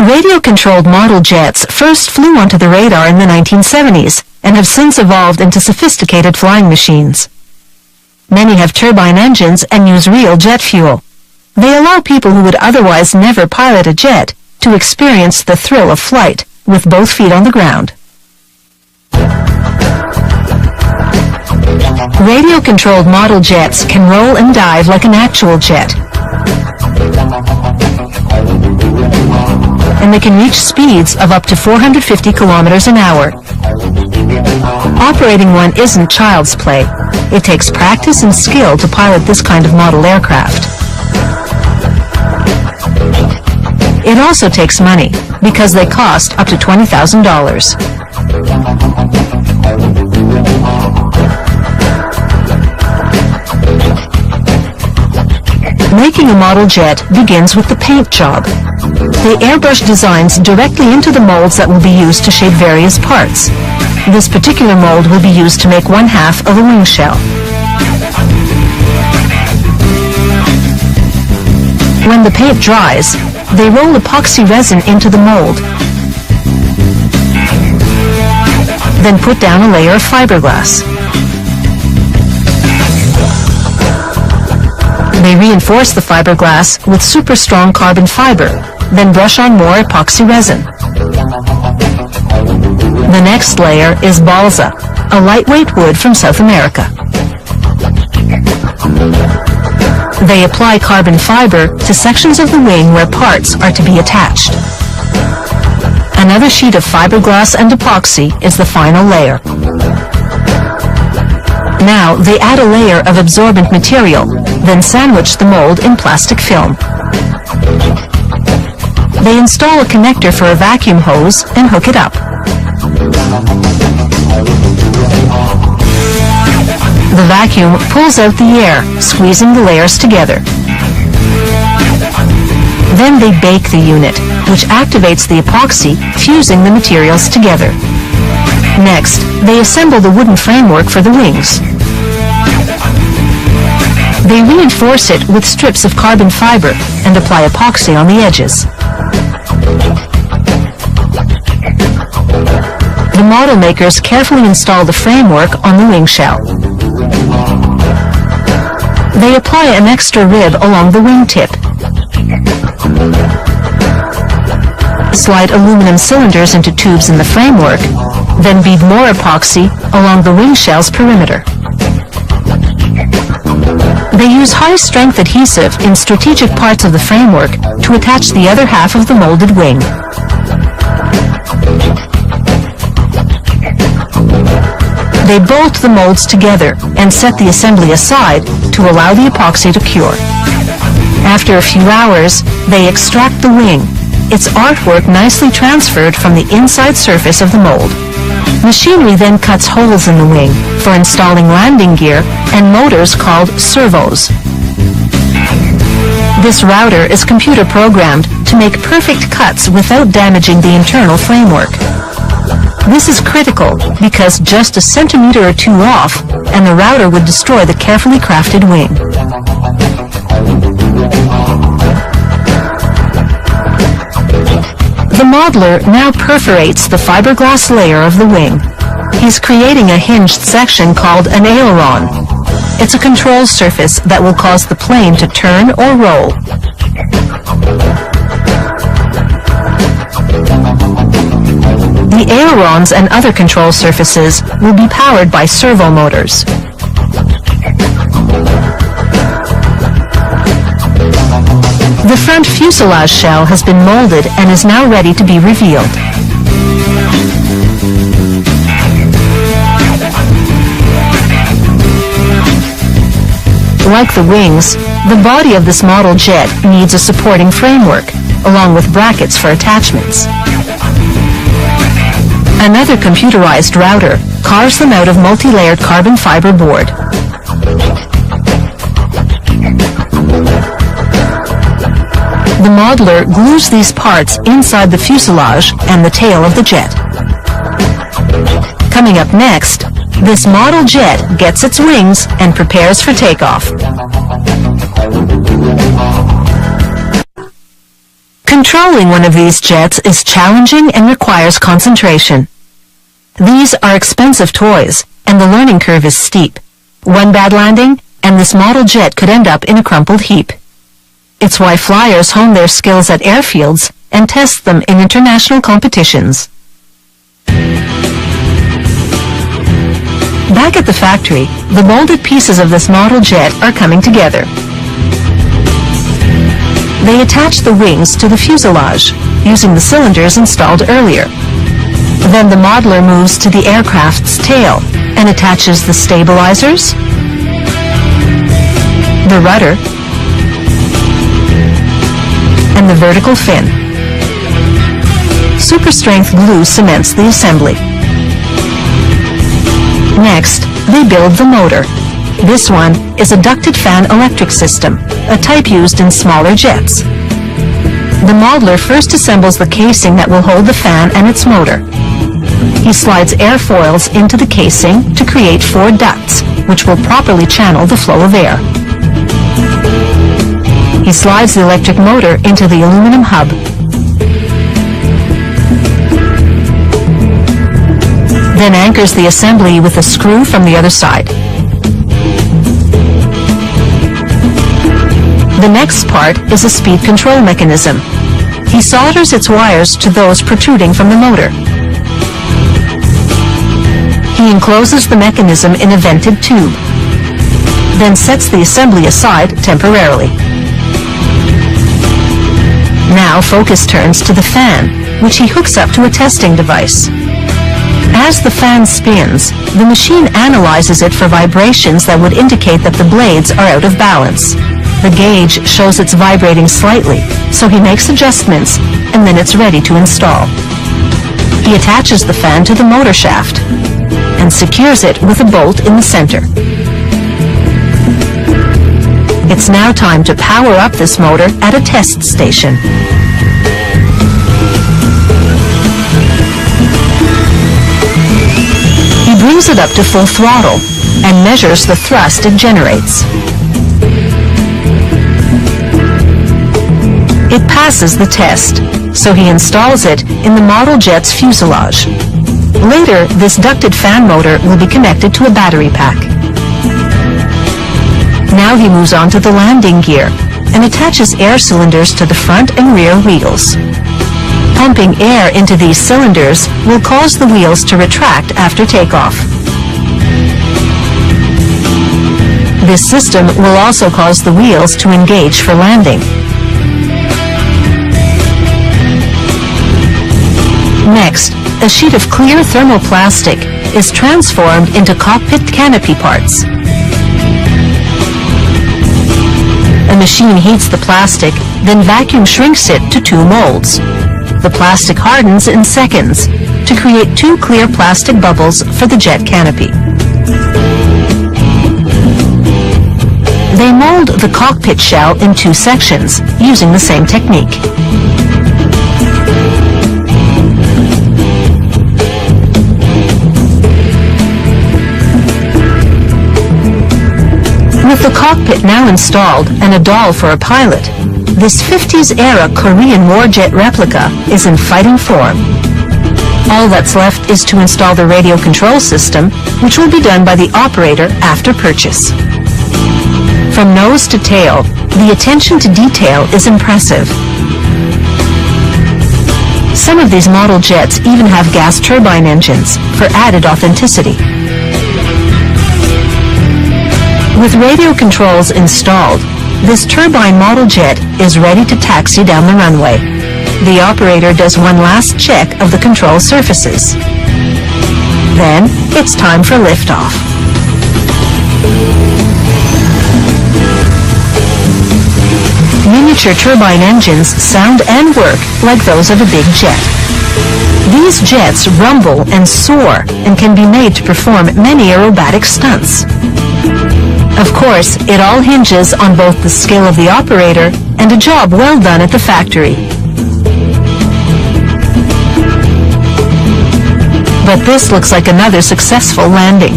Radio-controlled model jets first flew onto the radar in the 1970s and have since evolved into sophisticated flying machines. Many have turbine engines and use real jet fuel. They allow people who would otherwise never pilot a jet to experience the thrill of flight with both feet on the ground. Radio-controlled model jets can roll and dive like an actual jet. And they can reach speeds of up to 450 kilometers an hour. Operating one isn't child's play. It takes practice and skill to pilot this kind of model aircraft. It also takes money, because they cost up to $20,000. Making a model jet begins with the paint job. They airbrush designs directly into the molds that will be used to shape various parts. This particular mold will be used to make one half of a wing shell. When the paint dries, they roll epoxy resin into the mold, then put down a layer of fiberglass. They reinforce the fiberglass with super strong carbon fiber, then brush on more epoxy resin. The next layer is balsa, a lightweight wood from South America. They apply carbon fiber to sections of the wing where parts are to be attached. Another sheet of fiberglass and epoxy is the final layer. Now they add a layer of absorbent material, then sandwich the mold in plastic film. They install a connector for a vacuum hose and hook it up. The vacuum pulls out the air, squeezing the layers together. Then they bake the unit, which activates the epoxy, fusing the materials together. Next, they assemble the wooden framework for the wings. They reinforce it with strips of carbon fiber and apply epoxy on the edges. The model makers carefully install the framework on the wing shell. They apply an extra rib along the wingtip. Slide aluminum cylinders into tubes in the framework, then bead more epoxy along the wing shell's perimeter. They use high-strength adhesive in strategic parts of the framework to attach the other half of the molded wing. They bolt the molds together and set the assembly aside to allow the epoxy to cure. After a few hours, they extract the wing, its artwork nicely transferred from the inside surface of the mold. Machinery then cuts holes in the wing for installing landing gear and motors called servos. This router is computer programmed to make perfect cuts without damaging the internal framework. This is critical because just a centimeter or two off and the router would destroy the carefully crafted wing. The modeler now perforates the fiberglass layer of the wing. He's creating a hinged section called an aileron. It's a control surface that will cause the plane to turn or roll. The ailerons and other control surfaces will be powered by servo motors. The front fuselage shell has been molded and is now ready to be revealed. Like the wings, the body of this model jet needs a supporting framework, along with brackets for attachments. Another computerized router carves them out of multi-layered carbon fiber board. The modeler glues these parts inside the fuselage and the tail of the jet. Coming up next, this model jet gets its wings and prepares for takeoff. Controlling one of these jets is challenging and requires concentration. These are expensive toys, and the learning curve is steep. One bad landing, and this model jet could end up in a crumpled heap. It's why flyers hone their skills at airfields and test them in international competitions. Back at the factory, the molded pieces of this model jet are coming together. They attach the wings to the fuselage, using the cylinders installed earlier. Then the modeler moves to the aircraft's tail and attaches the stabilizers, the rudder, and the vertical fin. Super-strength glue cements the assembly. Next, they build the motor. This one is a ducted fan electric system, a type used in smaller jets. The modeler first assembles the casing that will hold the fan and its motor. He slides airfoils into the casing to create 4 ducts, which will properly channel the flow of air. He slides the electric motor into the aluminum hub. Then anchors the assembly with a screw from the other side. The next part is a speed control mechanism. He solders its wires to those protruding from the motor. He encloses the mechanism in a vented tube, then sets the assembly aside temporarily. Now focus turns to the fan, which he hooks up to a testing device. As the fan spins, the machine analyzes it for vibrations that would indicate that the blades are out of balance. The gauge shows it's vibrating slightly, so he makes adjustments, and then it's ready to install. He attaches the fan to the motor shaft and secures it with a bolt in the center. It's now time to power up this motor at a test station. He brings it up to full throttle and measures the thrust it generates. It passes the test, so he installs it in the model jet's fuselage. Later, this ducted fan motor will be connected to a battery pack. Now he moves on to the landing gear and attaches air cylinders to the front and rear wheels. Pumping air into these cylinders will cause the wheels to retract after takeoff. This system will also cause the wheels to engage for landing. Next, a sheet of clear thermoplastic is transformed into cockpit canopy parts. A machine heats the plastic, then vacuum shrinks it to 2 molds. The plastic hardens in seconds to create 2 clear plastic bubbles for the jet canopy. They mold the cockpit shell in 2 sections using the same technique. With the cockpit now installed and a doll for a pilot, this 50s-era Korean warjet replica is in fighting form. All that's left is to install the radio control system, which will be done by the operator after purchase. From nose to tail, the attention to detail is impressive. Some of these model jets even have gas turbine engines for added authenticity. With radio controls installed, this turbine model jet is ready to taxi down the runway. The operator does one last check of the control surfaces. Then, it's time for liftoff. Miniature turbine engines sound and work like those of a big jet. These jets rumble and soar and can be made to perform many aerobatic stunts. Of course, it all hinges on both the skill of the operator and a job well done at the factory. But this looks like another successful landing.